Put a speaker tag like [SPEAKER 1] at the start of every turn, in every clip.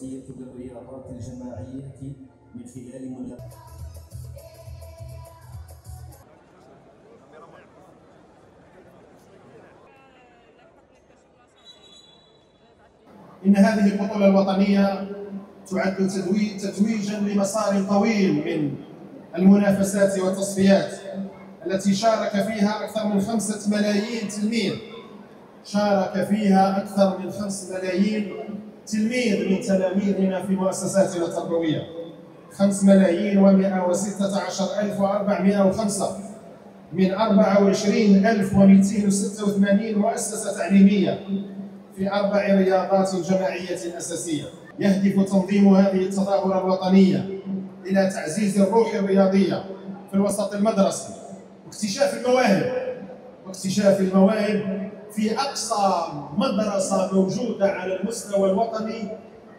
[SPEAKER 1] المدرسية للرياضات الجماعية من خلال
[SPEAKER 2] إن هذه البطولة الوطنية تعد تتويجا لمسار طويل من المنافسات والتصفيات التي شارك فيها أكثر من 5 ملايين تلميذ. شارك فيها أكثر من 5 ملايين تلميذ من تلاميذنا في مؤسساتنا التربوية. 5,116,405 من 24,286 مؤسسة تعليمية في 4 رياضات جماعية أساسية. يهدف تنظيم هذه التظاهرة الوطنية إلى تعزيز الروح الرياضية في الوسط المدرسي واكتشاف المواهب في أقصى مدرسة موجودة على المستوى الوطني.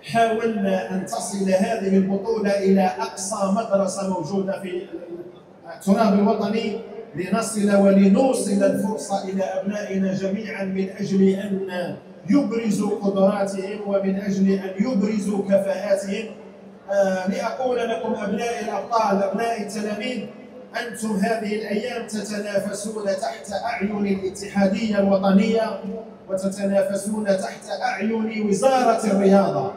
[SPEAKER 2] حاولنا أن تصل هذه البطولة إلى أقصى مدرسة موجودة في التراب الوطني لنصل ولنوصل الفرصة إلى أبنائنا جميعا من أجل أن يبرزوا قدراتهم ومن أجل أن يبرزوا كفاءاتهم. لأقول لكم أبناء الأبطال، أبناء التلاميذ، أنتم هذه الأيام تتنافسون تحت أعين الاتحادية الوطنية وتتنافسون تحت أعين وزارة الرياضة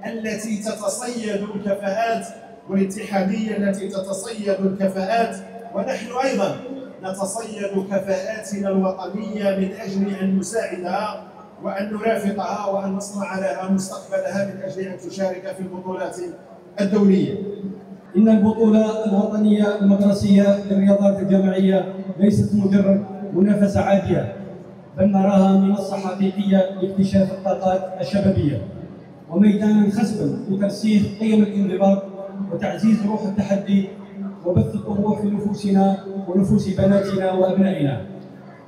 [SPEAKER 2] التي تتصيد الكفاءات، والاتحادية التي تتصيد الكفاءات، ونحن أيضا نتصيد كفاءاتنا الوطنية من أجل أن نساعدها وأن نرافقها وأن نصنع لها مستقبلها من أجل أن تشارك في البطولات الدولية.
[SPEAKER 3] إن البطولة الوطنية المدرسية للرياضات الجماعية ليست مجرد منافسة عادية، بل نراها منصة حقيقية لاكتشاف الطاقات الشبابية وميدانا خصبا لترسيخ قيم الانضباط وتعزيز روح التحدي وبث الطموح في نفوسنا ونفوس بناتنا وأبنائنا.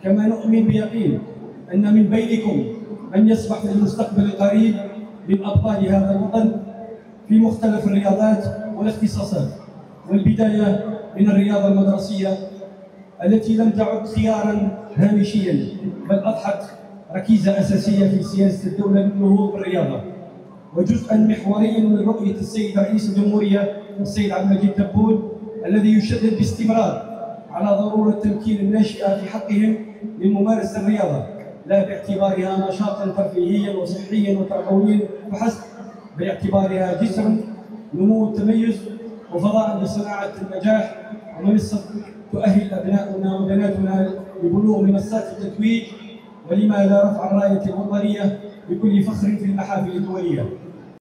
[SPEAKER 3] كما نؤمن بيقين أن من بينكم من يصبح في المستقبل القريب من أبطال هذا الوطن في مختلف الرياضات والاختصاصات، والبداية من الرياضة المدرسية التي لم تعد خيارا هامشيا بل أضحت ركيزة أساسية في سياسة الدولة للنهوض بالرياضة، وجزءا محوريا من رؤية السيد رئيس الجمهورية السيد عبد المجيد تبون الذي يشدد باستمرار على ضرورة تمكين الناشئة في حقهم من ممارسة الرياضة لا باعتبارها نشاطا ترفيهيا وصحيا وتربويا فحسب، باعتبارها جسرا نمو التميز وفضاء لصناعة النجاح ومنصة تؤهل أبناؤنا وبناتنا لبلوغ منصات التتويج، ولما لا رفع الراية الوطنية بكل فخر في المحافل الدولية.